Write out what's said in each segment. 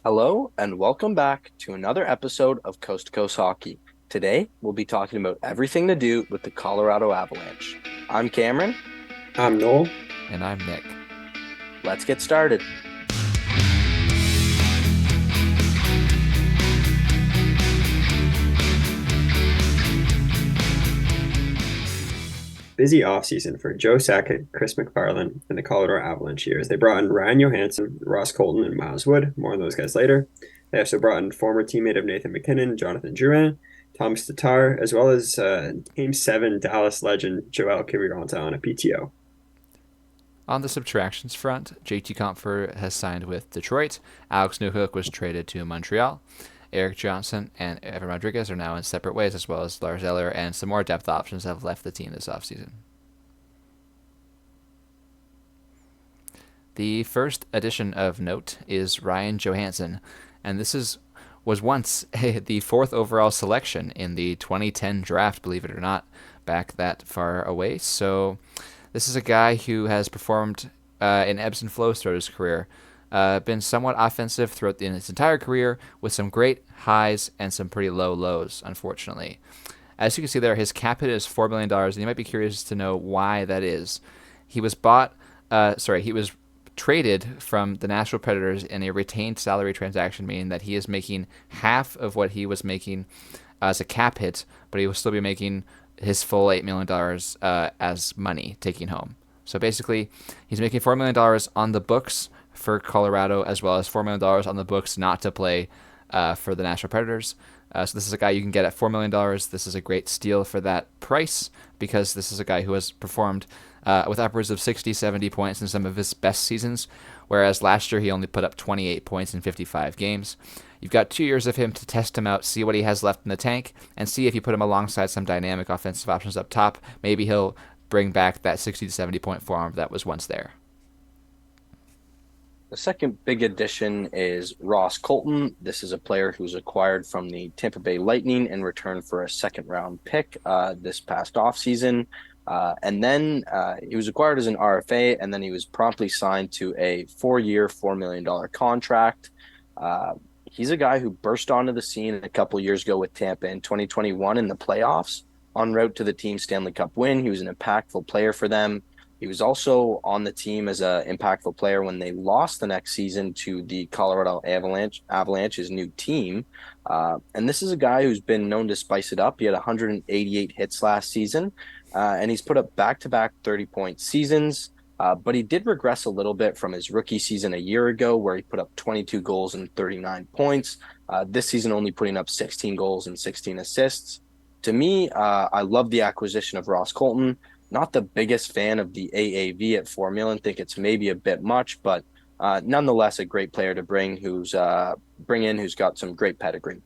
Hello and welcome back to another episode of Coast to Coast Hockey. Today, we'll be talking about everything to do with the Colorado Avalanche. I'm Cameron. I'm Noel. And I'm Nick. Let's get started. Busy offseason for Joe Sakic, Chris MacFarland, and the Colorado Avalanche here as they brought in Ryan Johansson, Ross Colton, and Miles Wood. More on those guys later. They also brought in former teammate of Nathan MacKinnon, Jonathan Drouin, Thomas Tatar, as well as Game 7 Dallas legend Joel Kiviranta on a PTO. On the subtractions front, JT Compher has signed with Detroit. Alex Newhook was traded to Montreal. Eric Johnson and Evan Rodriguez are now in separate ways, as well as Lars Eller and some more depth options have left the team this offseason. The first addition of note is Ryan Johansson, and was once the fourth overall selection in the 2010 draft, believe it or not, back that far away. So this is a guy who has performed in ebbs and flows throughout his career. Been somewhat offensive throughout his entire career, with some great highs and some pretty low lows, unfortunately. As you can see there, his cap hit is $4 million, and you might be curious to know why that is. He was traded from the Nashville Predators in a retained salary transaction, meaning that he is making half of what he was making as a cap hit, but he will still be making his full $8 million as money taking home. So basically, he's making $4 million on the books for Colorado, as well as $4 million on the books not to play for the Nashville Predators. So this is a guy you can get at $4 million. This is a great steal for that price, because this is a guy who has performed with upwards of 60, 70 points in some of his best seasons, whereas last year he only put up 28 points in 55 games. You've got 2 years of him to test him out, see what he has left in the tank, and see if you put him alongside some dynamic offensive options up top, maybe he'll bring back that 60 to 70 point form that was once there. The second big addition is Ross Colton. This is a player who's acquired from the Tampa Bay Lightning in return for a second-round pick this past offseason. And then he was acquired as an RFA, and then he was promptly signed to a 4-year, $4 million contract. He's a guy who burst onto the scene a couple years ago with Tampa in 2021 in the playoffs, en route to the team's Stanley Cup win. He was an impactful player for them. He was also on the team as an impactful player when they lost the next season to the Colorado Avalanche's new team. And this is a guy who's been known to spice it up. He had 188 hits last season, and he's put up back-to-back 30-point seasons. But he did regress a little bit from his rookie season a year ago, where he put up 22 goals and 39 points. This season only putting up 16 goals and 16 assists. To me, I love the acquisition of Ross Colton. Not the biggest fan of the AAV at $4 million. Think it's maybe a bit much, but nonetheless a great player to bring who's got some great pedigree.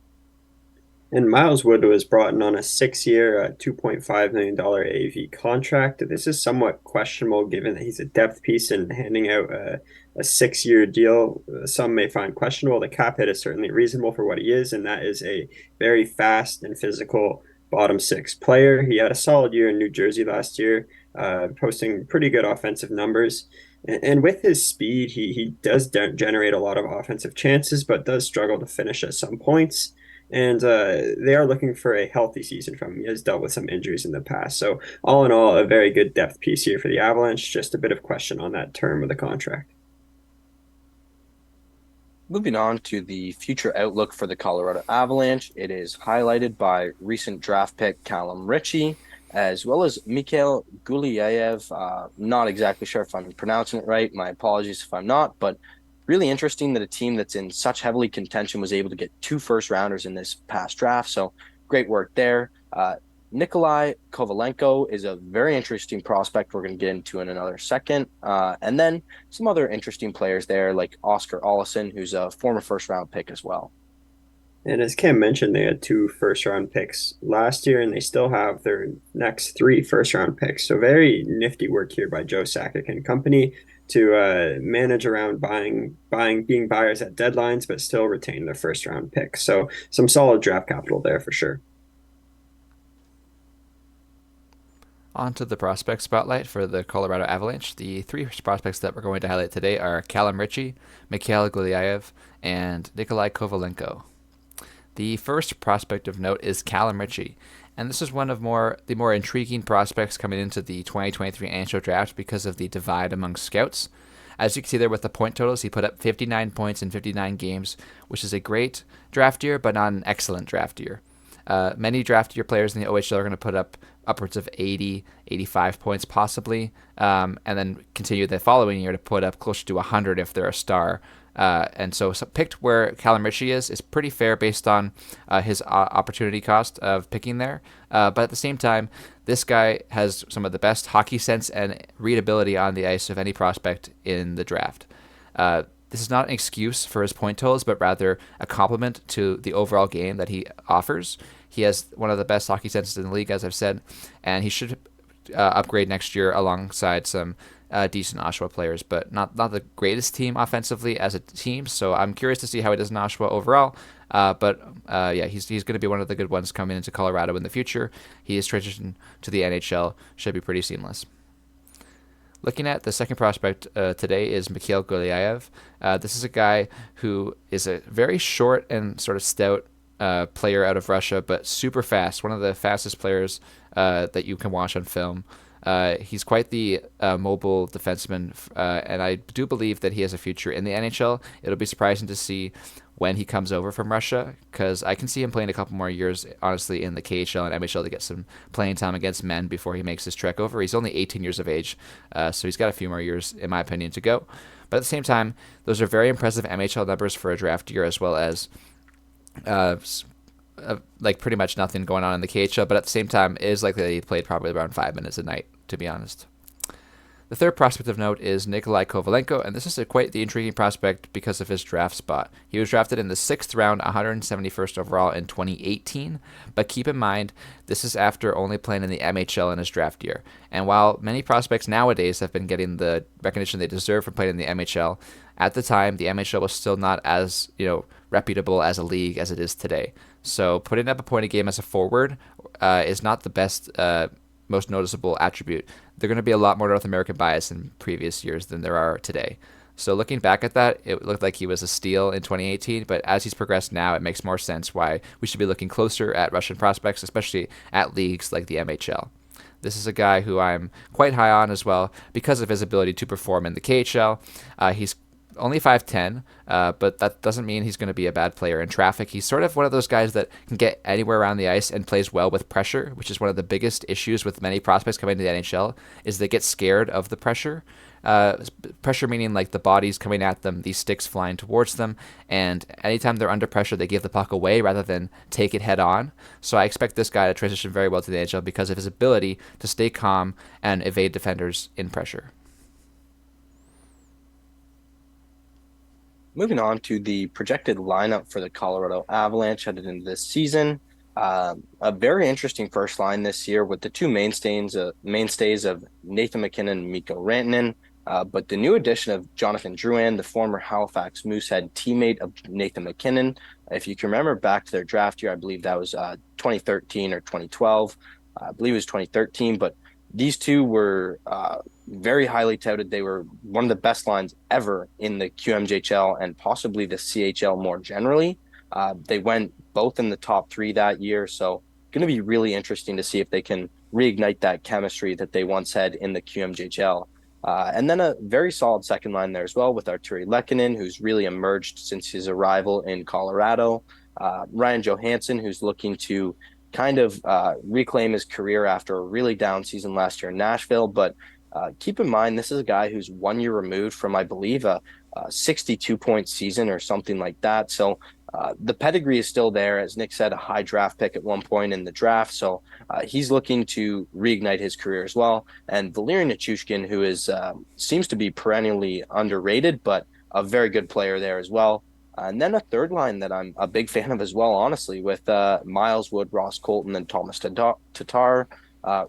And Miles Wood was brought in on a 6-year, $2.5 million AAV contract. This is somewhat questionable given that he's a depth piece and handing out a 6-year deal. Some may find questionable. The cap hit is certainly reasonable for what he is, and that is a very fast and physical bottom six player. He had a solid year in New Jersey last year, posting pretty good offensive numbers. And with his speed, he does generate a lot of offensive chances, but does struggle to finish at some points. And they are looking for a healthy season from him. He has dealt with some injuries in the past. So all in all, a very good depth piece here for the Avalanche. Just a bit of question on that term of the contract. Moving on to the future outlook for the Colorado Avalanche, it is highlighted by recent draft pick Callum Ritchie, as well as Mikhail Gulyayev. Not exactly sure if I'm pronouncing it right. My apologies if I'm not, but really interesting that a team that's in such heavily contention was able to get 2 first-rounders in this past draft, so great work there. Nikolai Kovalenko is a very interesting prospect we're going to get into in another second. And then some other interesting players there, like Oscar Olsson, who's a former first-round pick as well. And as Cam mentioned, they had 2 first-round picks last year, and they still have their next 3 first-round picks. So very nifty work here by Joe Sakic and company to manage around being buyers at deadlines, but still retain their first-round picks. So some solid draft capital there for sure. On to the prospect spotlight for the Colorado Avalanche. The three prospects that we're going to highlight today are Callum Ritchie, Mikhail Gulyayev, and Nikolai Kovalenko. The first prospect of note is Callum Ritchie, and this is one of the more intriguing prospects coming into the 2023 NHL draft because of the divide among scouts. As you can see there with the point totals, he put up 59 points in 59 games, which is a great draft year, but not an excellent draft year. Many draft year players in the OHL are going to put up upwards of 80, 85 points possibly, and then continue the following year to put up closer to 100 if they're a star. And so picked where Callum Ritchie is pretty fair based on his opportunity cost of picking there. But at the same time, this guy has some of the best hockey sense and readability on the ice of any prospect in the draft. This is not an excuse for his point totals, but rather a compliment to the overall game that he offers. He has one of the best hockey senses in the league, as I've said, and he should upgrade next year alongside some decent Oshawa players, but not the greatest team offensively as a team. So I'm curious to see how he does in Oshawa overall. Yeah, he's going to be one of the good ones coming into Colorado in the future. His transition to the NHL should be pretty seamless. Looking at the second prospect today is Mikhail Gulyayev. This is a guy who is a very short and sort of stout player out of Russia, but super fast. One of the fastest players that you can watch on film. He's quite the mobile defenseman, and I do believe that he has a future in the NHL. It'll be surprising to see when he comes over from Russia, because I can see him playing a couple more years, honestly, in the KHL and MHL to get some playing time against men before he makes his trek over. He's only 18 years of age, so he's got a few more years, in my opinion, to go. But at the same time, those are very impressive MHL numbers for a draft year, as well as like pretty much nothing going on in the KHL, but at the same time, it is likely that he played probably around 5 minutes a night, to be honest. The third prospect of note is Nikolai Kovalenko, and this is quite the intriguing prospect because of his draft spot. He was drafted in the 6th round, 171st overall in 2018, but keep in mind, this is after only playing in the MHL in his draft year. And while many prospects nowadays have been getting the recognition they deserve for playing in the MHL, at the time, the MHL was still not as, reputable as a league as it is today. So putting up a point a game as a forward is not the best, most noticeable attribute. They're going to be a lot more North American bias in previous years than there are today. So looking back at that, it looked like he was a steal in 2018, but as he's progressed now, it makes more sense why we should be looking closer at Russian prospects, especially at leagues like the MHL. This is a guy who I'm quite high on as well because of his ability to perform in the KHL. He's only 5'10", but that doesn't mean he's going to be a bad player in traffic. He's sort of one of those guys that can get anywhere around the ice and plays well with pressure, which is one of the biggest issues with many prospects coming to the NHL, is they get scared of the pressure. Pressure meaning like the bodies coming at them, these sticks flying towards them, and anytime they're under pressure, they give the puck away rather than take it head on. So I expect this guy to transition very well to the NHL because of his ability to stay calm and evade defenders in pressure. Moving on to the projected lineup for the Colorado Avalanche headed into this season. A very interesting first line this year with the two mainstays of Nathan MacKinnon and Mikko Rantanen. But the new addition of Jonathan Drouin, the former Halifax Moosehead teammate of Nathan MacKinnon. If you can remember back to their draft year, I believe that was 2013 or 2012. I believe it was 2013, but these two were very highly touted. They were one of the best lines ever in the QMJHL and possibly the CHL more generally. They went both in the top 3 that year, so going to be really interesting to see if they can reignite that chemistry that they once had in the QMJHL. And then a very solid second line there as well with Arturi Lehkonen, who's really emerged since his arrival in Colorado. Ryan Johansson, who's looking to kind of reclaim his career after a really down season last year in Nashville. But keep in mind, this is a guy who's 1 year removed from, I believe, a 62-point season or something like that. So the pedigree is still there. As Nick said, a high draft pick at one point in the draft. So he's looking to reignite his career as well. And Valeri Nichushkin, who is seems to be perennially underrated, but a very good player there as well. And then a third line that I'm a big fan of as well, honestly, with Miles Wood, Ross Colton, and Thomas Tatar.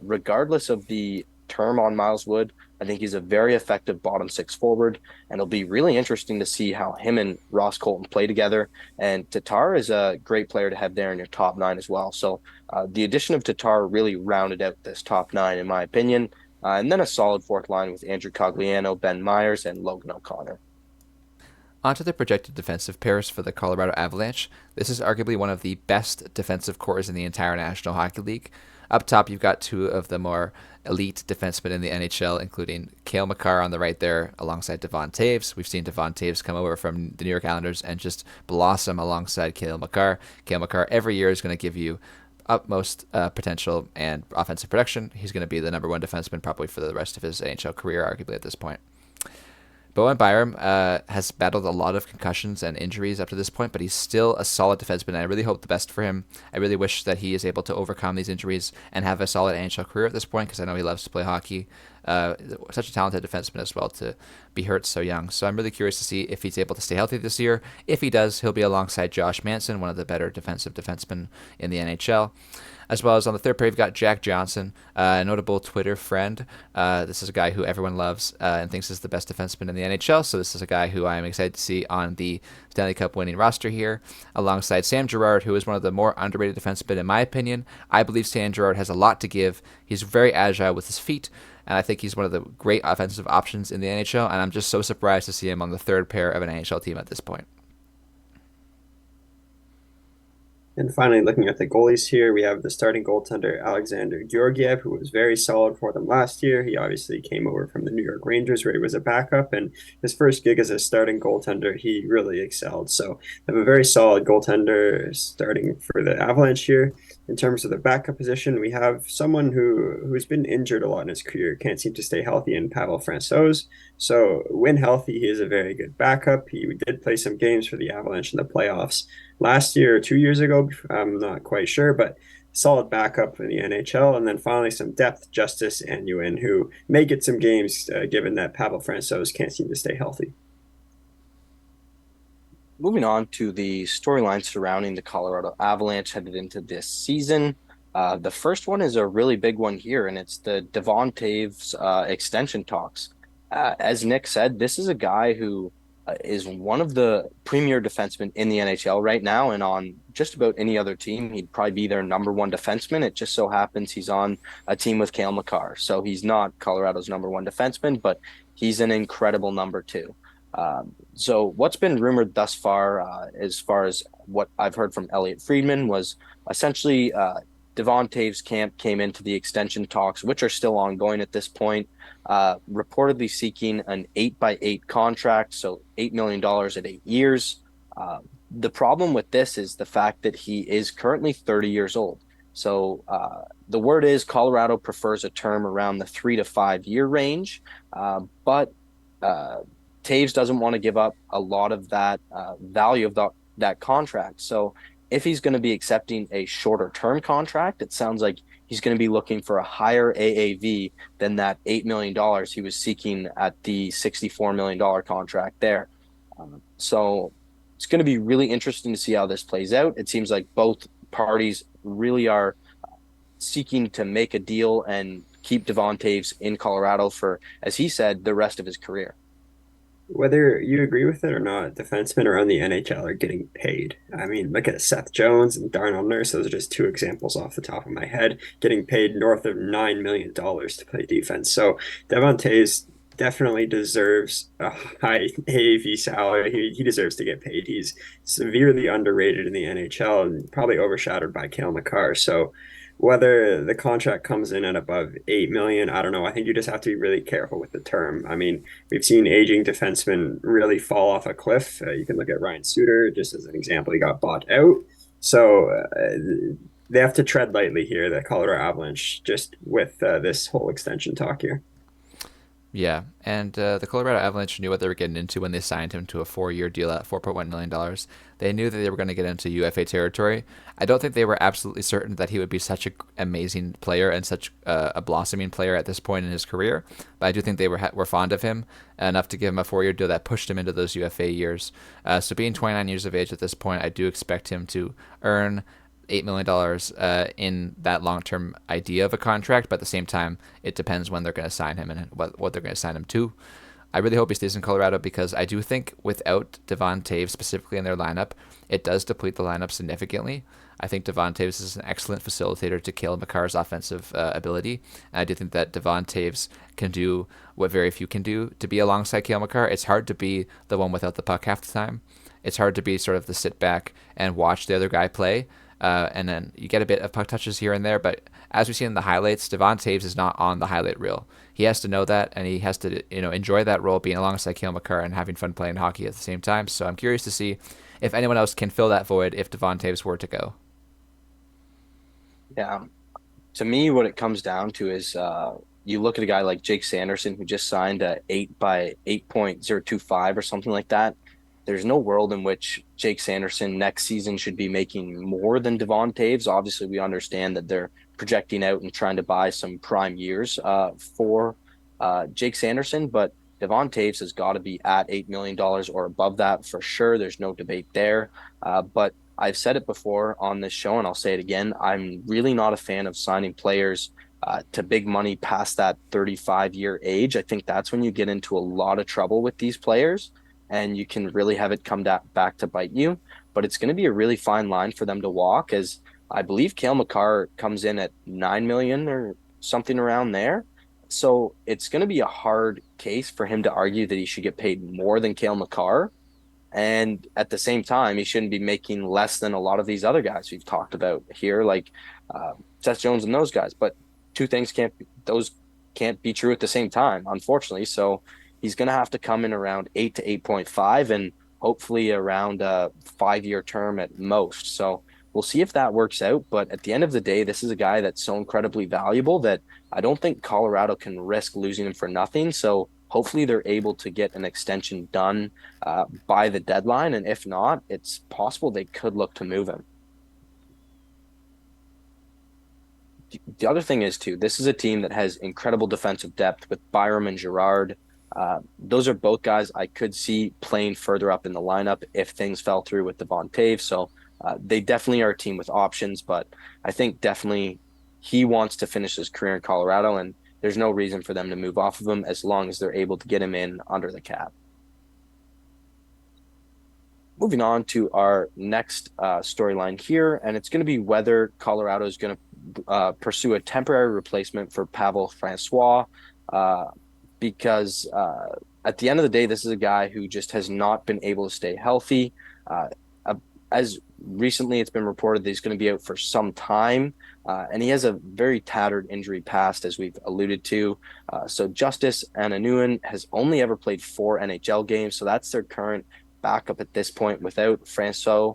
Regardless of the term on Miles Wood, I think he's a very effective bottom six forward, and it'll be really interesting to see how him and Ross Colton play together. And Tatar is a great player to have there in your top nine as well. So the addition of Tatar really rounded out this top nine, in my opinion. And then a solid fourth line with Andrew Cogliano, Ben Myers, and Logan O'Connor. Onto the projected defensive pairs for the Colorado Avalanche. This is arguably one of the best defensive cores in the entire National Hockey League. Up top, you've got two of the more elite defensemen in the NHL, including Cale Makar on the right there alongside Devon Toews. We've seen Devon Toews come over from the New York Islanders and just blossom alongside Cale Makar. Cale Makar every year is going to give you utmost potential and offensive production. He's going to be the number one defenseman probably for the rest of his NHL career, arguably at this point. Bowen Byram has battled a lot of concussions and injuries up to this point, but he's still a solid defenseman, and I really hope the best for him. I really wish that he is able to overcome these injuries and have a solid NHL career at this point, because I know he loves to play hockey. Such a talented defenseman as well to be hurt so young. So I'm really curious to see if he's able to stay healthy this year. If he does, he'll be alongside Josh Manson, one of the better defensive defensemen in the NHL. As well as on the third pair, you've got Jack Johnson, a notable Twitter friend. This is a guy who everyone loves and thinks is the best defenseman in the NHL. So this is a guy who I am excited to see on the Stanley Cup winning roster here, alongside Sam Girard, who is one of the more underrated defensemen in my opinion. I believe Sam Girard has a lot to give. He's very agile with his feet, and I think he's one of the great offensive options in the NHL, and I'm just so surprised to see him on the third pair of an NHL team at this point. And finally, looking at the goalies here, we have the starting goaltender, Alexander Georgiev, who was very solid for them last year. He obviously came over from the New York Rangers, where he was a backup, and his first gig as a starting goaltender, he really excelled. So they have a very solid goaltender starting for the Avalanche here. In terms of the backup position, we have someone who's been injured a lot in his career, can't seem to stay healthy, in Pavel Francouz. So when healthy, he is a very good backup. He did play some games for the Avalanche in the playoffs last year or 2 years ago. I'm not quite sure, but solid backup in the NHL. And then finally, some depth, Justice Anuin, who may get some games given that Pavel Francouz can't seem to stay healthy. Moving on to the storyline surrounding the Colorado Avalanche headed into this season. The first one is a really big one here, and it's the Devon Toews extension talks. As Nick said, this is a guy who is one of the premier defensemen in the NHL right now, and on just about any other team, he'd probably be their number one defenseman. It just so happens he's on a team with Cale Makar, so he's not Colorado's number one defenseman, but he's an incredible number two. So what's been rumored thus far, as far as what I've heard from Elliot Friedman, was essentially Devon Toews' camp came into the extension talks, which are still ongoing at this point, reportedly seeking an 8x8 contract, so $8 million at 8 years. The problem with this is the fact that he is currently 30 years old. So the word is Colorado prefers a term around the 3 to 5 year range, but Toews doesn't want to give up a lot of that value of that contract. So if he's going to be accepting a shorter term contract, it sounds like he's going to be looking for a higher AAV than that $8 million he was seeking at the $64 million contract there. So it's going to be really interesting to see how this plays out. It seems like both parties really are seeking to make a deal and keep Devon Toews in Colorado for, as he said, the rest of his career. Whether you agree with it or not, defensemen around the NHL are getting paid. I mean, look at Seth Jones and Darnell Nurse. Those are just two examples off the top of my head, getting paid north of $9 million to play defense. So Devon Toews definitely deserves a high AAV salary. He deserves to get paid. He's severely underrated in the NHL and probably overshadowed by Cale Makar. So whether the contract comes in at above 8 million, I don't know. I think you just have to be really careful with the term. I mean, we've seen aging defensemen really fall off a cliff. You can look at Ryan Suter just as an example. He got bought out. So they have to tread lightly here, the Colorado Avalanche, just with this whole extension talk here. Yeah, and the Colorado Avalanche knew what they were getting into when they signed him to a 4-year deal at $4.1 million. They knew that they were going to get into UFA territory. I don't think they were absolutely certain that he would be such an amazing player and such a blossoming player at this point in his career, but I do think they were fond of him enough to give him a 4-year deal that pushed him into those UFA years. So being 29 years of age at this point, I do expect him to earn $8 million in that long-term idea of a contract, but at the same time, it depends when they're going to sign him and what they're going to sign him to. I really hope he stays in Colorado because I do think without Devon Toews specifically in their lineup, it does deplete the lineup significantly. I think Devon Toews is an excellent facilitator to Cale Makar's offensive ability. And I do think that Devon Toews can do what very few can do to be alongside Cale Makar. It's hard to be the one without the puck half the time. It's hard to be sort of the sit back and watch the other guy play. And then you get a bit of puck touches here and there, but as we see in the highlights, Devon Toews is not on the highlight reel. He has to know that, and he has to enjoy that role, being alongside Cale Makar and having fun playing hockey at the same time. So I'm curious to see if anyone else can fill that void if Devon Toews were to go. Yeah. To me, what it comes down to is you look at a guy like Jake Sanderson, who just signed a 8 by 8.025 or something like that. There's no world in which Jake Sanderson next season should be making more than Devon Toews. Obviously, we understand that they're projecting out and trying to buy some prime years for Jake Sanderson, but Devon Toews has got to be at $8 million or above that for sure. There's no debate there. But I've said it before on this show, and I'll say it again. I'm really not a fan of signing players to big money past that 35-year age. I think that's when you get into a lot of trouble with these players, and you can really have it come back to bite you. But it's going to be a really fine line for them to walk, as I believe Cale Makar comes in at 9 million or something around there. So it's going to be a hard case for him to argue that he should get paid more than Cale Makar. And at the same time, he shouldn't be making less than a lot of these other guys we've talked about here, like Seth Jones and those guys. But those can't be true at the same time, unfortunately. So he's going to have to come in around 8 to 8.5 and hopefully around a 5-year term at most. So we'll see if that works out. But at the end of the day, this is a guy that's so incredibly valuable that I don't think Colorado can risk losing him for nothing. So hopefully they're able to get an extension done by the deadline. And if not, it's possible they could look to move him. The other thing is, too, this is a team that has incredible defensive depth with Byram and Girard. Those are both guys I could see playing further up in the lineup if things fell through with Devon Toews. So they definitely are a team with options, but I think definitely he wants to finish his career in Colorado, and there's no reason for them to move off of him as long as they're able to get him in under the cap. Moving on to our next storyline here, and it's going to be whether Colorado is going to pursue a temporary replacement for Pavel Francois, because at the end of the day, this is a guy who just has not been able to stay healthy. As recently it's been reported that he's going to be out for some time, and he has a very tattered injury past, as we've alluded to. So Justice Ananuan has only ever played 4 NHL games, so that's their current backup at this point without Francois.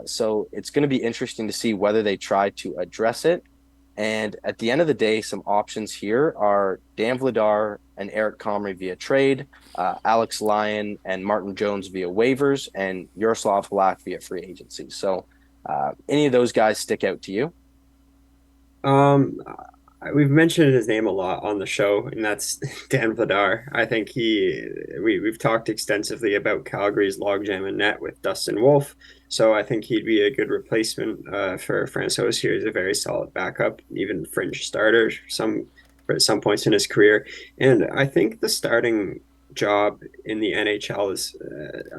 So it's going to be interesting to see whether they try to address it. And at the end of the day, some options here are Dan Vladar and Eric Comrie via trade, Alex Lyon and Martin Jones via waivers, and Yaroslav Halak via free agency. So any of those guys stick out to you? We've mentioned his name a lot on the show, and that's Dan Vladar. I think we've talked extensively about Calgary's logjam in net with Dustin Wolf, so I think he'd be a good replacement for Francois here. He's a very solid backup, even fringe starter at some points in his career, and I think the starting job in the NHL is,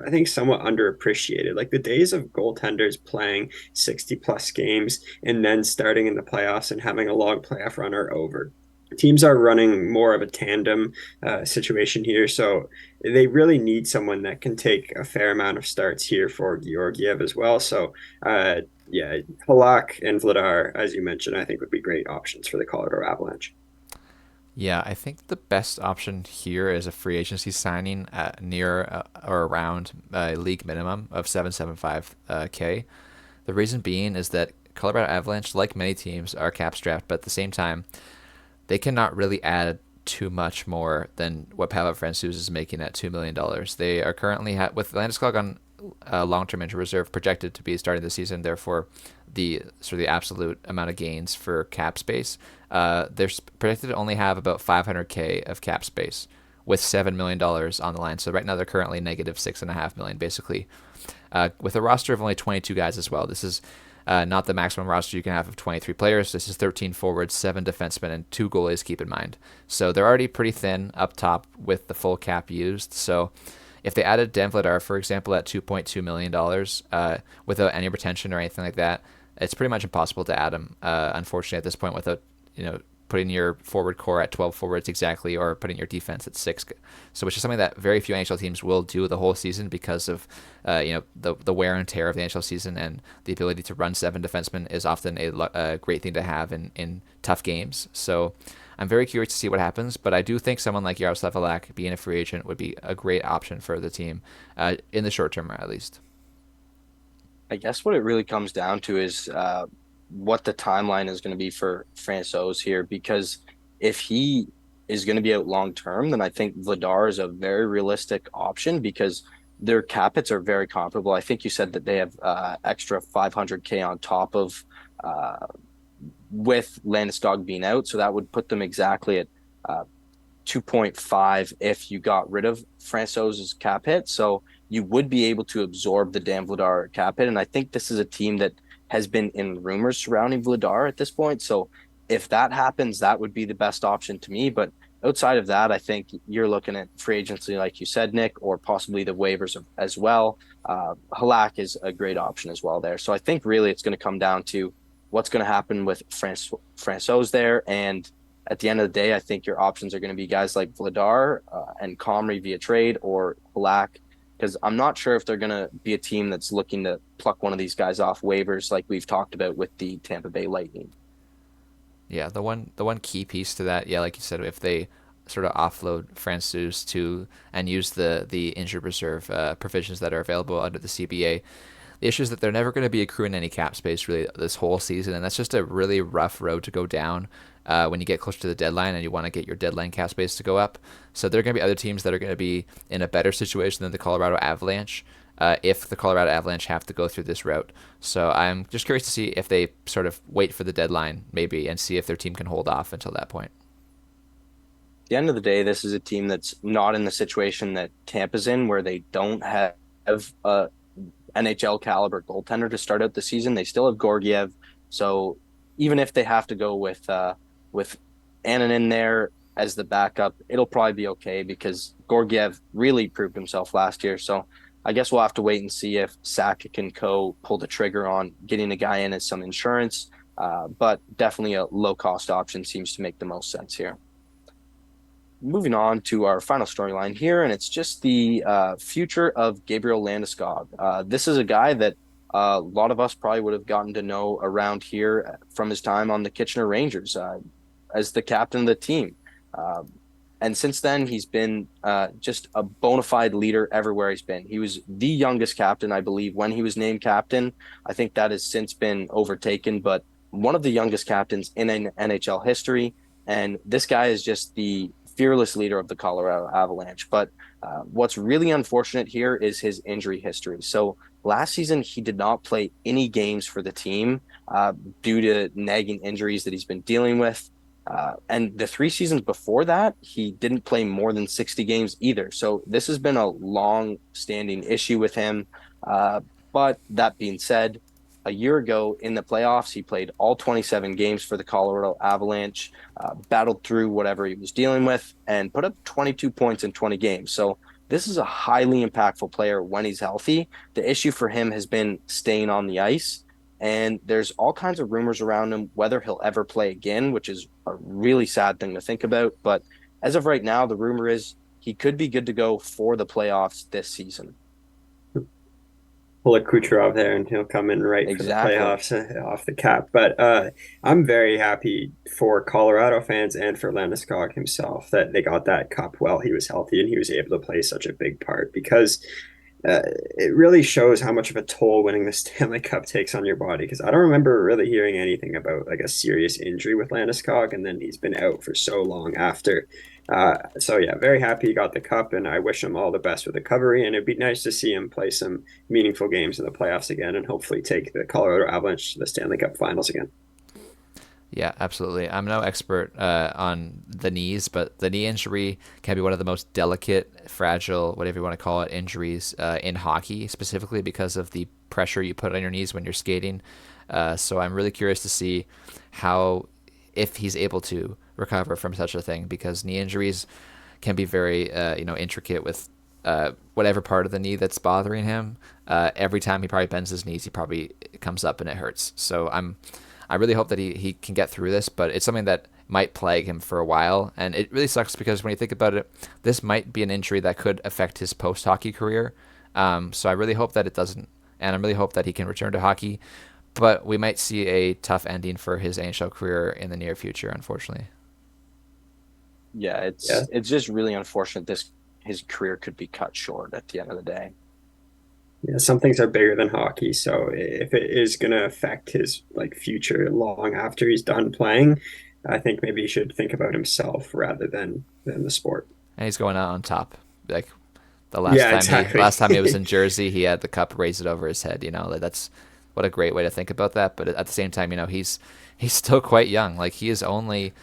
I think, somewhat underappreciated. Like the days of goaltenders playing 60 plus games and then starting in the playoffs and having a long playoff run are over. Teams are running more of a tandem situation here, so they really need someone that can take a fair amount of starts here for Georgiev as well. So, yeah, Halak and Vladar, as you mentioned, I think would be great options for the Colorado Avalanche. Yeah, I think the best option here is a free agency signing at near or around a league minimum of 775K. The reason being is that Colorado Avalanche, like many teams, are cap strapped, but at the same time, they cannot really add too much more than what Pavel Francouz is making at $2 million. They are currently, with Landeskog on long-term injury reserve projected to be starting the season, therefore the absolute amount of gains for cap space, they're projected to only have about 500K of cap space with $7 million on the line. So right now they're currently negative $6.5 million, basically, with a roster of only 22 guys as well. This is not the maximum roster you can have of 23 players. This is 13 forwards, 7 defensemen, and 2 goalies, keep in mind. So they're already pretty thin up top with the full cap used. So if they added Dan Vladar, for example, at $2.2 million without any retention or anything like that, it's pretty much impossible to add him, unfortunately, at this point without, putting your forward core at 12 forwards exactly, or putting your defense at 6. So, which is something that very few NHL teams will do the whole season because of, the wear and tear of the NHL season, and the ability to run 7 defensemen is often a great thing to have in tough games. So, I'm very curious to see what happens, but I do think someone like Yaroslav Halak being a free agent would be a great option for the team, in the short term at least. I guess what it really comes down to is what the timeline is going to be for Francouz here, because if he is going to be out long term, then I think Vladar is a very realistic option because their cap hits are very comparable. I think you said that they have extra 500K on top of uh, with Landeskog being out, so that would put them exactly at 2.5 if you got rid of Francouz's cap hit. So you would be able to absorb the Dan Vladar cap hit. And I think this is a team that has been in rumors surrounding Vladar at this point. So if that happens, that would be the best option to me. But outside of that, I think you're looking at free agency, like you said, Nick, or possibly the waivers as well. Halak is a great option as well there. So I think really it's going to come down to what's going to happen with Francouz there. And at the end of the day, I think your options are going to be guys like Vladar and Comrie via trade, or Halak, because I'm not sure if they're going to be a team that's looking to pluck one of these guys off waivers like we've talked about with the Tampa Bay Lightning. Yeah, the one key piece to that, yeah, like you said, if they sort of offload Francouz to and use the injured reserve provisions that are available under the CBA, the issue is that they're never going to be accruing any cap space really this whole season, and that's just a really rough road to go down when you get close to the deadline and you want to get your deadline cap space to go up. So there are going to be other teams that are going to be in a better situation than the Colorado Avalanche if the Colorado Avalanche have to go through this route. So I'm just curious to see if they sort of wait for the deadline maybe and see if their team can hold off until that point. At the end of the day, this is a team that's not in the situation that Tampa's in, where they don't have a NHL caliber goaltender to start out the season. They still have Gorgiev, so even if they have to go with Annan in there as the backup, it'll probably be okay because Gorgiev really proved himself last year. So I guess we'll have to wait and see if Sakic and Co. pull the trigger on getting a guy in as some insurance. But definitely a low cost option seems to make the most sense here. Moving on to our final storyline here, and it's just the future of Gabriel Landeskog. This is a guy that a lot of us probably would have gotten to know around here from his time on the Kitchener Rangers as the captain of the team. And since then, he's been just a bona fide leader everywhere he's been. He was the youngest captain, I believe, when he was named captain. I think that has since been overtaken, but one of the youngest captains in NHL history. And this guy is just the fearless leader of the Colorado Avalanche. But what's really unfortunate here is his injury history. So last season, he did not play any games for the team due to nagging injuries that he's been dealing with. And the 3 seasons before that, he didn't play more than 60 games either. So this has been a long-standing issue with him. But that being said, a year ago in the playoffs, he played all 27 games for the Colorado Avalanche, battled through whatever he was dealing with, and put up 22 points in 20 games. So this is a highly impactful player when he's healthy. The issue for him has been staying on the ice. And there's all kinds of rumors around him, whether he'll ever play again, which is a really sad thing to think about. But as of right now, the rumor is he could be good to go for the playoffs this season. Pull a Kucherov there and he'll come in right for the Exactly. playoffs off the cap. But I'm very happy for Colorado fans and for Landeskog himself that they got that cup while he was healthy and he was able to play such a big part because it really shows how much of a toll winning the Stanley Cup takes on your body. Because I don't remember really hearing anything about like a serious injury with Landeskog, and then he's been out for so long after. So yeah, very happy he got the cup, and I wish him all the best with the recovery. And it'd be nice to see him play some meaningful games in the playoffs again, and hopefully take the Colorado Avalanche to the Stanley Cup Finals again. Yeah, absolutely. I'm no expert on the knees, but the knee injury can be one of the most delicate, fragile, whatever you want to call it, injuries in hockey, specifically because of the pressure you put on your knees when you're skating. So I'm really curious to see how, if he's able to recover from such a thing, because knee injuries can be very, intricate with whatever part of the knee that's bothering him. Every time he probably bends his knees, he probably comes up and it hurts. So I really hope that he can get through this, but it's something that might plague him for a while. And it really sucks because when you think about it, this might be an injury that could affect his post hockey career. So I really hope that it doesn't. And I really hope that he can return to hockey. But we might see a tough ending for his NHL career in the near future, unfortunately. Yeah, Yeah. it's just really unfortunate this his career could be cut short at the end of the day. Yeah, some things are bigger than hockey. So if it is going to affect his like future long after he's done playing, I think maybe he should think about himself rather than the sport. And he's going out on top. Like the last Yeah, time he exactly. last time he was in Jersey, he had the cup raised it over his head. Like that's what a great way to think about that. But at the same time, he's still quite young. Like he is only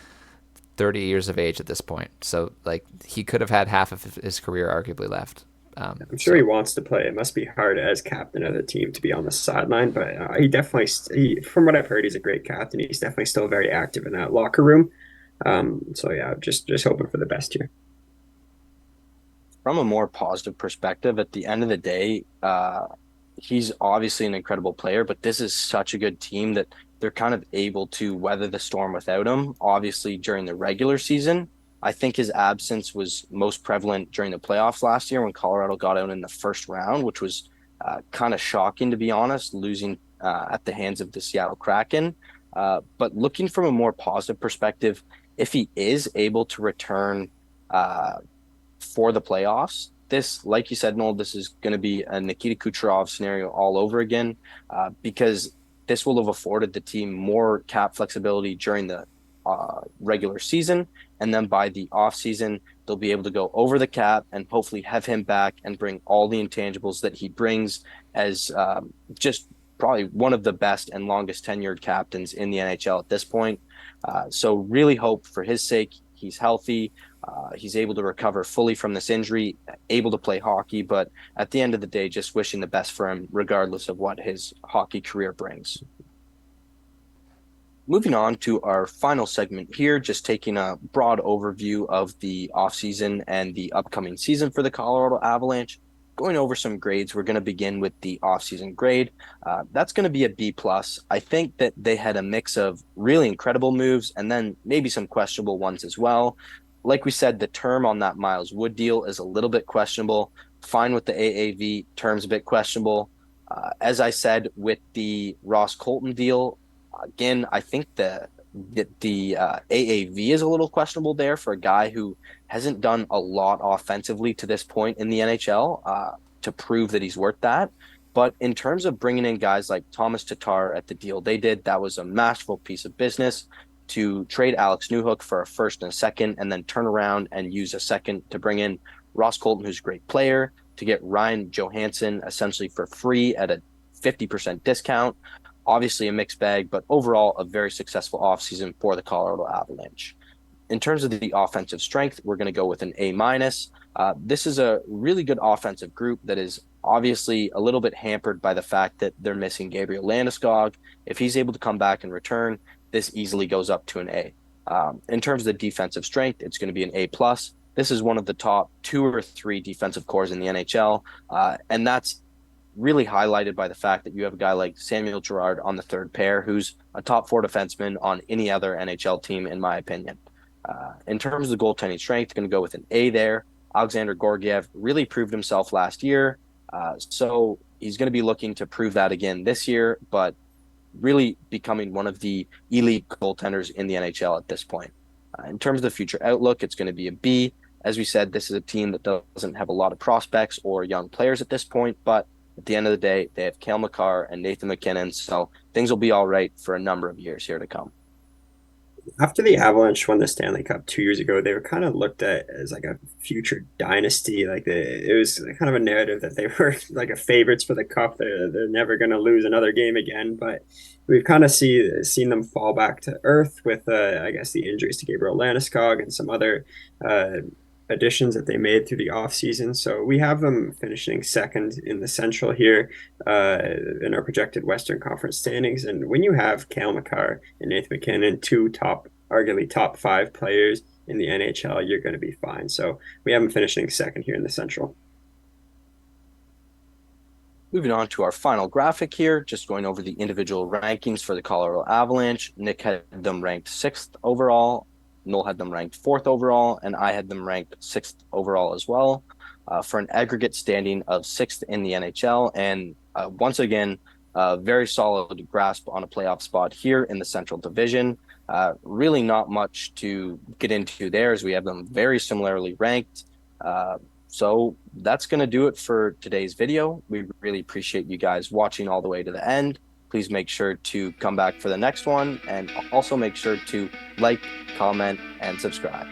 30 years of age at this point. So like he could have had half of his career arguably left. I'm sure he So wants to play. It must be hard as captain of the team to be on the sideline, but he definitely, from what I've heard, he's a great captain. He's definitely still very active in that locker room. So yeah, just hoping for the best here. From a more positive perspective, at the end of the day, he's obviously an incredible player, but this is such a good team that they're kind of able to weather the storm without him. Obviously, during the regular season, I think his absence was most prevalent during the playoffs last year when Colorado got out in the first round, which was kind of shocking, to be honest, losing at the hands of the Seattle Kraken. But looking from a more positive perspective, if he is able to return uh, for the playoffs. This, like you said, Noel, this is going to be a Nikita Kucherov scenario all over again because this will have afforded the team more cap flexibility during the regular season. And then by the offseason, they'll be able to go over the cap and hopefully have him back and bring all the intangibles that he brings as just probably one of the best and longest tenured captains in the NHL at this point. So really hope for his sake he's healthy. He's able to recover fully from this injury, able to play hockey, but at the end of the day, just wishing the best for him, regardless of what his hockey career brings. Moving on to our final segment here, just taking a broad overview of the offseason and the upcoming season for the Colorado Avalanche. Going over some grades, we're going to begin with the offseason grade. That's going to be a B plus. I think that they had a mix of really incredible moves and then maybe some questionable ones as well. Like we said, the term on that Miles Wood deal is a little bit questionable. Fine with the AAV, terms a bit questionable. As I said, with the Ross Colton deal, again, I think the AAV is a little questionable there for a guy who hasn't done a lot offensively to this point in the NHL to prove that he's worth that. But in terms of bringing in guys like Thomas Tatar at the deal they did, that was a masterful piece of business to trade Alex Newhook for a first and a second, and then turn around and use a second to bring in Ross Colton, who's a great player, to get Ryan Johansson essentially for free at a 50% discount. Obviously a mixed bag, but overall a very successful offseason for the Colorado Avalanche. In terms of the offensive strength, we're going to go with an A minus. This is a really good offensive group that is obviously a little bit hampered by the fact that they're missing Gabriel Landeskog. If he's able to come back and return, this easily goes up to an A. In terms of the defensive strength, it's going to be an A plus. This is one of the top 2 or 3 defensive cores in the NHL, and that's really highlighted by the fact that you have a guy like Samuel Girard on the third pair, who's a top 4 defenseman on any other NHL team, in my opinion. In terms of the goaltending strength, going to go with an A there. Alexander Gorgiev really proved himself last year. So he's going to be looking to prove that again this year, but really becoming one of the elite goaltenders in the NHL at this point. In terms of the future outlook, it's going to be a B. As we said, this is a team that doesn't have a lot of prospects or young players at this point, but at the end of the day, they have Cale Makar and Nathan MacKinnon, so things will be all right for a number of years here to come. After the Avalanche won the Stanley Cup 2 years ago, they were kind of looked at as like a future dynasty. It was kind of a narrative that they were like a favorites for the cup. They're never going to lose another game again. But we've kind of seen them fall back to earth with I guess the injuries to Gabriel Landeskog and some other uh, additions that they made through the offseason. So we have them finishing second in the Central here uh, in our projected Western Conference standings. And when you have Cale Makar and Nathan MacKinnon, arguably top five players in the NHL, you're going to be fine. So we have them finishing second here in the Central. Moving on to our final graphic here, just going over the individual rankings for the Colorado Avalanche. Nick had them ranked 6th overall, Noel had them ranked 4th overall, and I had them ranked 6th overall as well, for an aggregate standing of 6th in the NHL. And once again, very solid grasp on a playoff spot here in the Central Division. Really not much to get into there, as we have them very similarly ranked. So that's going to do it for today's video. We really appreciate you guys watching all the way to the end. Please make sure to come back for the next one, and also make sure to like, comment, and subscribe.